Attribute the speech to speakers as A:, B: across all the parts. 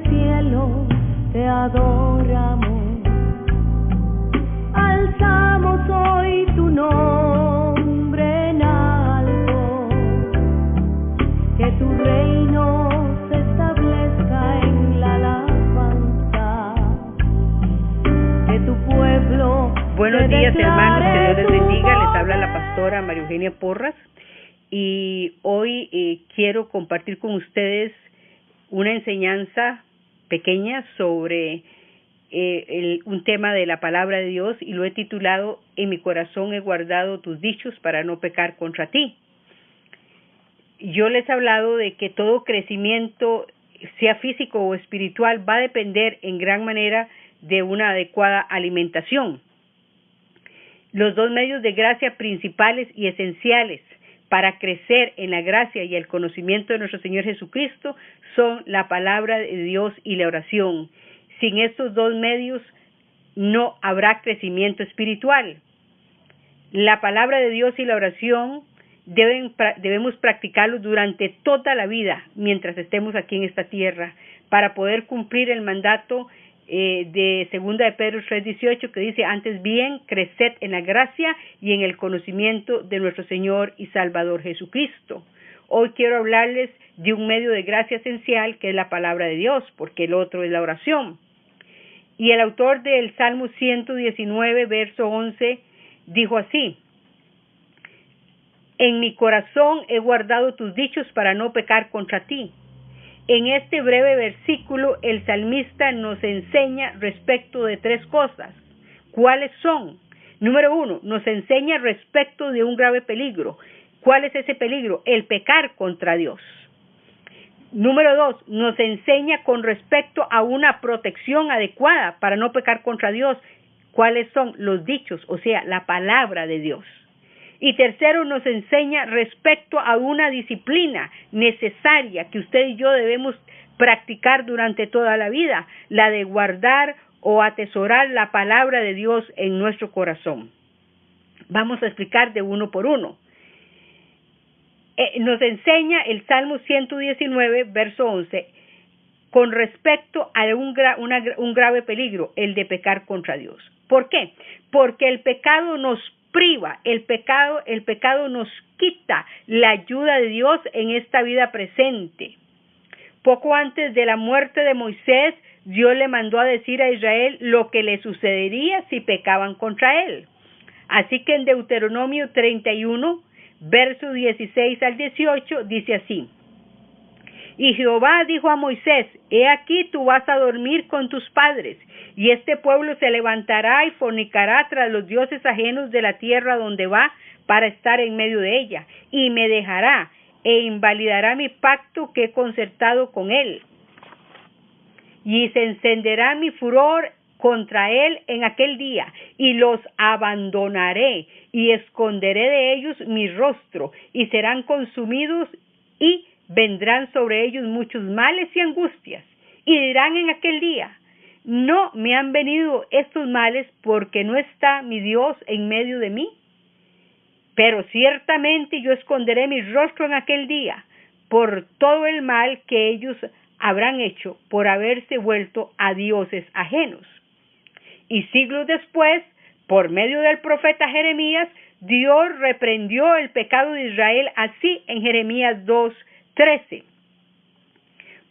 A: cielo te adoramos, alzamos hoy tu nombre en alto, que tu reino se establezca en la alabanza, que tu pueblo.
B: Buenos días, hermanos, que Dios les bendiga. Les habla la pastora María Eugenia Porras y hoy quiero compartir con ustedes una enseñanza pequeña sobre un tema de la palabra de Dios, y lo he titulado "En mi corazón he guardado tus dichos para no pecar contra ti". Yo les he hablado de que todo crecimiento, sea físico o espiritual, va a depender en gran manera de una adecuada alimentación. Los dos medios de gracia principales y esenciales para crecer en la gracia y el conocimiento de nuestro Señor Jesucristo son la palabra de Dios y la oración. Sin estos dos medios no habrá crecimiento espiritual. La palabra de Dios y la oración debemos practicarlos durante toda la vida mientras estemos aquí en esta tierra, para poder cumplir el mandato de 2 de Pedro 3:18, que dice: antes bien, creced en la gracia y en el conocimiento de nuestro Señor y Salvador Jesucristo. Hoy quiero hablarles de un medio de gracia esencial, que es la palabra de Dios, porque el otro es la oración. Y el autor del Salmo 119, verso 11, dijo así: en mi corazón he guardado tus dichos para no pecar contra ti. En este breve versículo, el salmista nos enseña respecto de tres cosas. ¿Cuáles son? Número 1, nos enseña respecto de un grave peligro. ¿Cuál es ese peligro? El pecar contra Dios. Número 2, nos enseña con respecto a una protección adecuada para no pecar contra Dios. ¿Cuáles son? Los dichos, o sea, la palabra de Dios. Y tercero, nos enseña respecto a una disciplina necesaria que usted y yo debemos practicar durante toda la vida, la de guardar o atesorar la palabra de Dios en nuestro corazón. Vamos a explicar de uno por uno. Nos enseña el Salmo 119, verso 11, con respecto a un grave peligro, el de pecar contra Dios. ¿Por qué? Porque el pecado nos priva, el pecado nos quita la ayuda de Dios en esta vida presente. Poco antes de la muerte de Moisés, Dios le mandó a decir a Israel lo que le sucedería si pecaban contra él. Así que en Deuteronomio 31, versos 16 al 18, dice así: y Jehová dijo a Moisés: he aquí tú vas a dormir con tus padres, y este pueblo se levantará y fornicará tras los dioses ajenos de la tierra donde va, para estar en medio de ella, y me dejará e invalidará mi pacto que he concertado con él. Y se encenderá mi furor contra él en aquel día, y los abandonaré, y esconderé de ellos mi rostro, y serán consumidos, y vendrán sobre ellos muchos males y angustias, y dirán en aquel día: ¿no me han venido estos males porque no está mi Dios en medio de mí? Pero ciertamente yo esconderé mi rostro en aquel día por todo el mal que ellos habrán hecho por haberse vuelto a dioses ajenos. Y siglos después, por medio del profeta Jeremías, Dios reprendió el pecado de Israel así en Jeremías 2:13.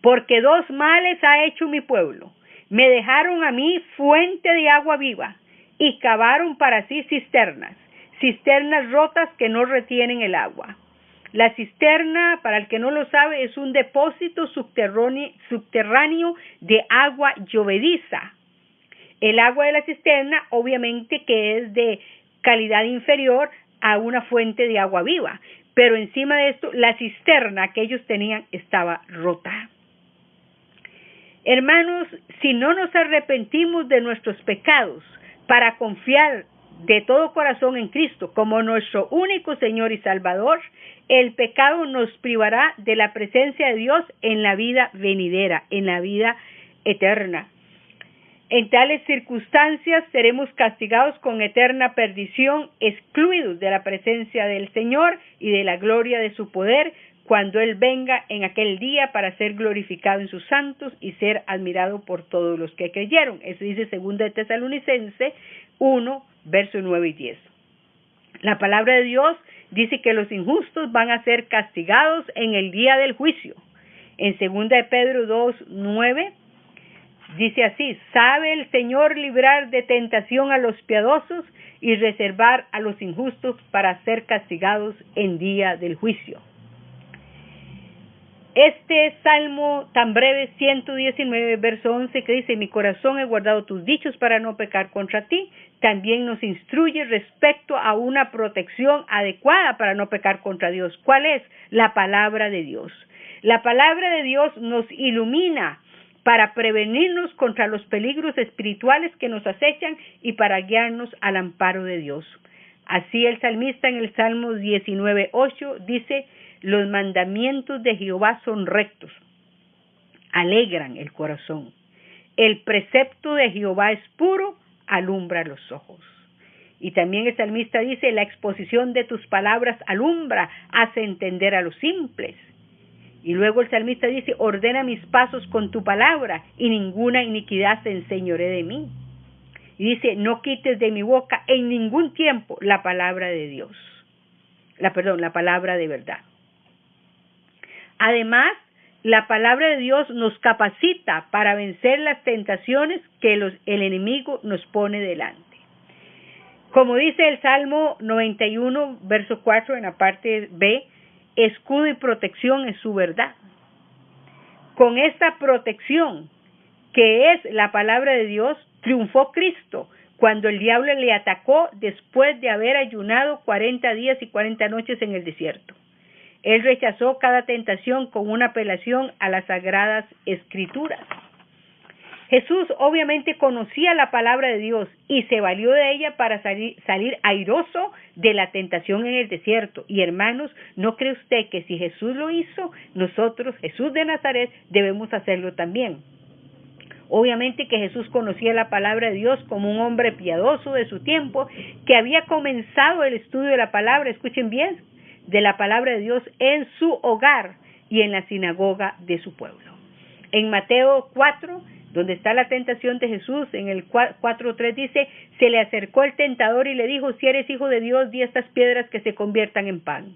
B: Porque dos males ha hecho mi pueblo: me dejaron a mí fuente de agua viva, y cavaron para sí cisternas rotas que no retienen el agua. La cisterna, para el que no lo sabe, es un depósito subterráneo de agua llovediza. El agua de la cisterna, obviamente, que es de calidad inferior a una fuente de agua viva, pero encima de esto, la cisterna que ellos tenían estaba rota. Hermanos, si no nos arrepentimos de nuestros pecados para confiar de todo corazón en Cristo como nuestro único Señor y Salvador, el pecado nos privará de la presencia de Dios en la vida venidera, en la vida eterna. En tales circunstancias seremos castigados con eterna perdición, excluidos de la presencia del Señor y de la gloria de su poder, cuando Él venga en aquel día para ser glorificado en sus santos y ser admirado por todos los que creyeron. Eso dice 2 de Tesalonicenses 1, versos 9 y 10. La palabra de Dios dice que los injustos van a ser castigados en el día del juicio. En 2 de Pedro 2, 9, dice así: sabe el Señor librar de tentación a los piadosos y reservar a los injustos para ser castigados en día del juicio. Este salmo tan breve, 119, verso 11, que dice: mi corazón he guardado tus dichos para no pecar contra ti, también nos instruye respecto a una protección adecuada para no pecar contra Dios. ¿Cuál es? La palabra de Dios. La palabra de Dios nos ilumina para prevenirnos contra los peligros espirituales que nos acechan y para guiarnos al amparo de Dios. Así el salmista en el Salmo 19:8 dice: los mandamientos de Jehová son rectos, alegran el corazón. El precepto de Jehová es puro, alumbra los ojos. Y también el salmista dice: la exposición de tus palabras alumbra, hace entender a los simples. Y luego el salmista dice: ordena mis pasos con tu palabra, y ninguna iniquidad se enseñoree de mí. Y dice: no quites de mi boca en ningún tiempo la palabra de Dios. La palabra de verdad. Además, la palabra de Dios nos capacita para vencer las tentaciones que el enemigo nos pone delante. Como dice el Salmo 91, verso 4 en la parte B, escudo y protección es su verdad. Con esta protección, que es la palabra de Dios, triunfó Cristo cuando el diablo le atacó después de haber ayunado 40 días y 40 noches en el desierto. Él rechazó cada tentación con una apelación a las sagradas escrituras. Jesús obviamente conocía la palabra de Dios y se valió de ella para salir airoso de la tentación en el desierto. Y hermanos, ¿no cree usted que si Jesús lo hizo, nosotros, Jesús de Nazaret, debemos hacerlo también? Obviamente que Jesús conocía la palabra de Dios como un hombre piadoso de su tiempo, que había comenzado el estudio de la palabra, escuchen bien, de la palabra de Dios en su hogar y en la sinagoga de su pueblo. En Mateo 4, donde está la tentación de Jesús, en el 4:3 dice: se le acercó el tentador y le dijo: si eres hijo de Dios, di estas piedras que se conviertan en pan.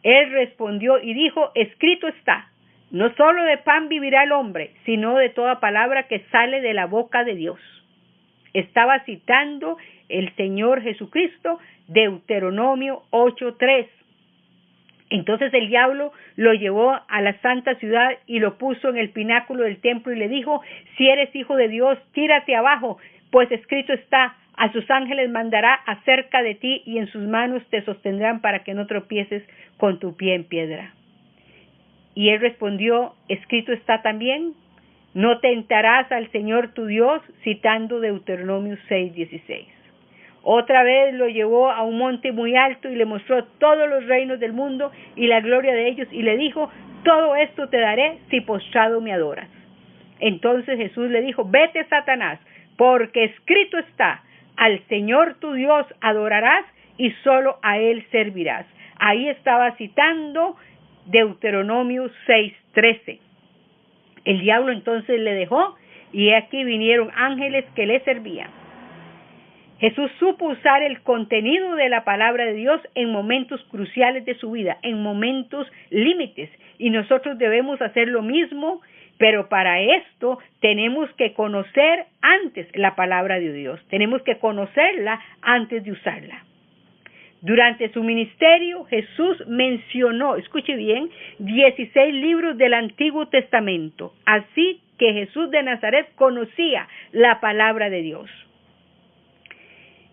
B: Él respondió y dijo: escrito está, no solo de pan vivirá el hombre, sino de toda palabra que sale de la boca de Dios. Estaba citando el Señor Jesucristo, Deuteronomio 8:3. Entonces el diablo lo llevó a la santa ciudad y lo puso en el pináculo del templo y le dijo: si eres hijo de Dios, tírate abajo, pues escrito está: a sus ángeles mandará acerca de ti y en sus manos te sostendrán para que no tropieces con tu pie en piedra. Y él respondió: escrito está también: no tentarás al Señor tu Dios, citando Deuteronomio 6:16. Otra vez lo llevó a un monte muy alto y le mostró todos los reinos del mundo y la gloria de ellos, y le dijo: todo esto te daré si postrado me adoras. Entonces Jesús le dijo: vete, Satanás, porque escrito está: al Señor tu Dios adorarás y solo a Él servirás. Ahí estaba citando Deuteronomio 6:13. El diablo entonces le dejó y aquí vinieron ángeles que le servían. Jesús supo usar el contenido de la palabra de Dios en momentos cruciales de su vida, en momentos límites, y nosotros debemos hacer lo mismo, pero para esto tenemos que conocer antes la palabra de Dios, tenemos que conocerla antes de usarla. Durante su ministerio, Jesús mencionó, escuche bien, 16 libros del Antiguo Testamento, así que Jesús de Nazaret conocía la palabra de Dios.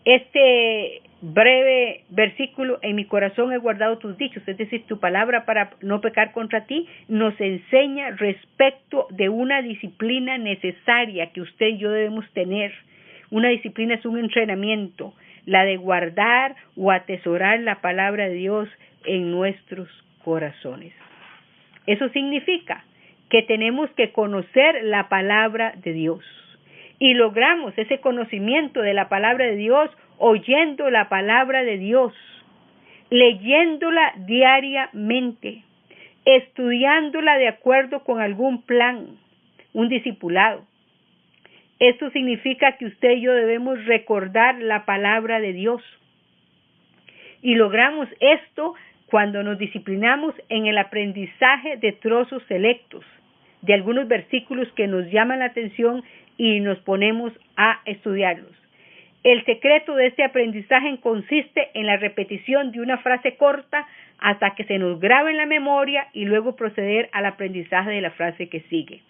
B: Este breve versículo: en mi corazón he guardado tus dichos, es decir, tu palabra para no pecar contra ti, nos enseña respecto de una disciplina necesaria que usted y yo debemos tener. Una disciplina es un entrenamiento, la de guardar o atesorar la palabra de Dios en nuestros corazones. Eso significa que tenemos que conocer la palabra de Dios. Y logramos ese conocimiento de la palabra de Dios oyendo la palabra de Dios, leyéndola diariamente, estudiándola de acuerdo con algún plan, un discipulado. Esto significa que usted y yo debemos recordar la palabra de Dios. Y logramos esto cuando nos disciplinamos en el aprendizaje de trozos selectos, de algunos versículos que nos llaman la atención y nos ponemos a estudiarlos. El secreto de este aprendizaje consiste en la repetición de una frase corta hasta que se nos grabe en la memoria y luego proceder al aprendizaje de la frase que sigue.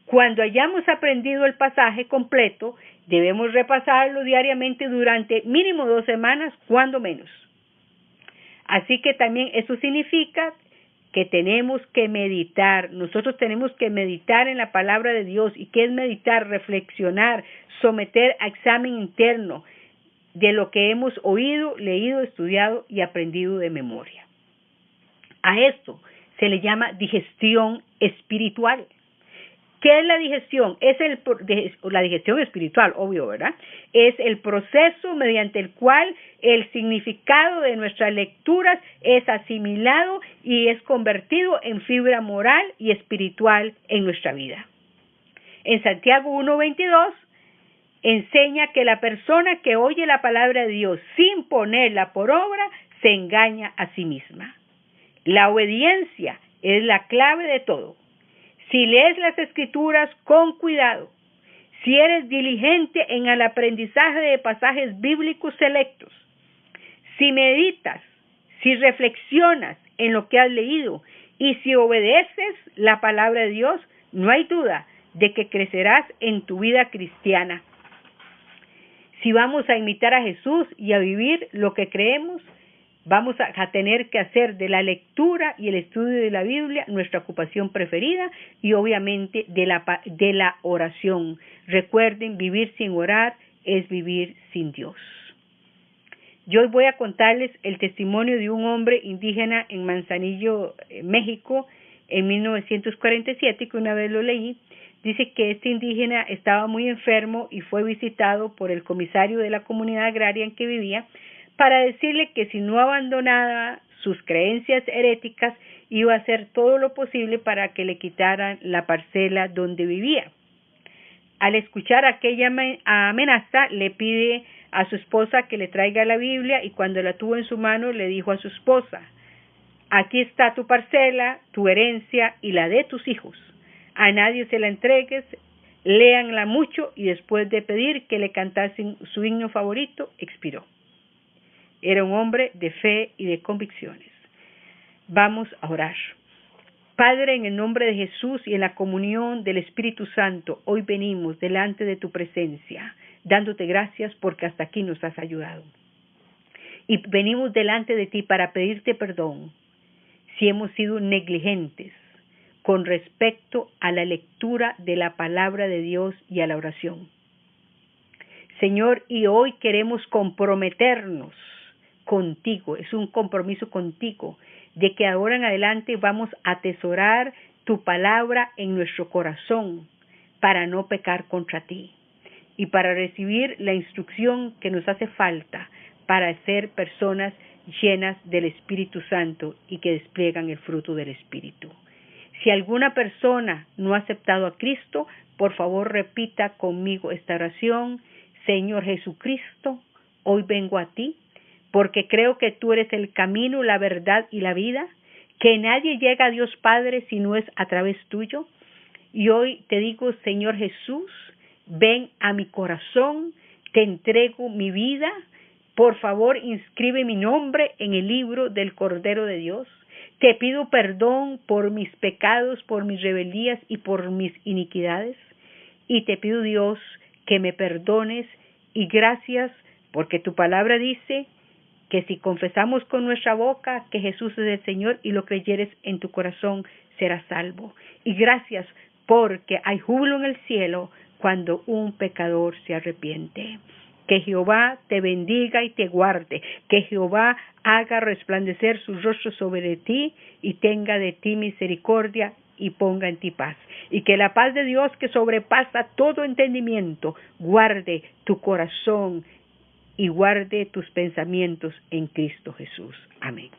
B: Cuando hayamos aprendido el pasaje completo, debemos repasarlo diariamente durante mínimo 2 semanas, cuando menos. Así que también eso significa que tenemos que meditar. Nosotros tenemos que meditar en la palabra de Dios. ¿Y qué es meditar? Reflexionar, someter a examen interno de lo que hemos oído, leído, estudiado y aprendido de memoria. A esto se le llama digestión espiritual. ¿Qué es la digestión? La digestión espiritual, obvio, ¿verdad? Es el proceso mediante el cual el significado de nuestras lecturas es asimilado y es convertido en fibra moral y espiritual en nuestra vida. En Santiago 1:22 enseña que la persona que oye la palabra de Dios sin ponerla por obra se engaña a sí misma. La obediencia es la clave de todo. Si lees las Escrituras con cuidado, si eres diligente en el aprendizaje de pasajes bíblicos selectos, si meditas, si reflexionas en lo que has leído y si obedeces la palabra de Dios, no hay duda de que crecerás en tu vida cristiana. Si vamos a imitar a Jesús y a vivir lo que creemos, vamos a tener que hacer de la lectura y el estudio de la Biblia nuestra ocupación preferida y obviamente de la oración. Recuerden, vivir sin orar es vivir sin Dios. Yo hoy voy a contarles el testimonio de un hombre indígena en Manzanillo, México, en 1947, que una vez lo leí. Dice que este indígena estaba muy enfermo y fue visitado por el comisario de la comunidad agraria en que vivía, para decirle que si no abandonaba sus creencias heréticas, iba a hacer todo lo posible para que le quitaran la parcela donde vivía. Al escuchar aquella amenaza, le pide a su esposa que le traiga la Biblia y cuando la tuvo en su mano, le dijo a su esposa: aquí está tu parcela, tu herencia y la de tus hijos. A nadie se la entregues, léanla mucho y después de pedir que le cantasen su himno favorito, expiró. Era un hombre de fe y de convicciones. Vamos a orar. Padre, en el nombre de Jesús y en la comunión del Espíritu Santo, hoy venimos delante de tu presencia, dándote gracias porque hasta aquí nos has ayudado. Y venimos delante de ti para pedirte perdón si hemos sido negligentes con respecto a la lectura de la palabra de Dios y a la oración. Señor, y hoy queremos comprometernos contigo, es un compromiso contigo, de que ahora en adelante vamos a atesorar tu palabra en nuestro corazón para no pecar contra ti y para recibir la instrucción que nos hace falta para ser personas llenas del Espíritu Santo y que despliegan el fruto del Espíritu. Si alguna persona no ha aceptado a Cristo, por favor repita conmigo esta oración: Señor Jesucristo, hoy vengo a ti, porque creo que tú eres el camino, la verdad y la vida, que nadie llega a Dios Padre si no es a través tuyo. Y hoy te digo, Señor Jesús, ven a mi corazón, te entrego mi vida. Por favor, inscribe mi nombre en el libro del Cordero de Dios. Te pido perdón por mis pecados, por mis rebeldías y por mis iniquidades. Y te pido, Dios, que me perdones y gracias porque tu palabra dice que si confesamos con nuestra boca que Jesús es el Señor y lo creyeres en tu corazón, serás salvo. Y gracias porque hay júbilo en el cielo cuando un pecador se arrepiente. Que Jehová te bendiga y te guarde. Que Jehová haga resplandecer su rostro sobre ti y tenga de ti misericordia y ponga en ti paz. Y que la paz de Dios, que sobrepasa todo entendimiento, guarde tu corazón y guarde tus pensamientos en Cristo Jesús. Amén.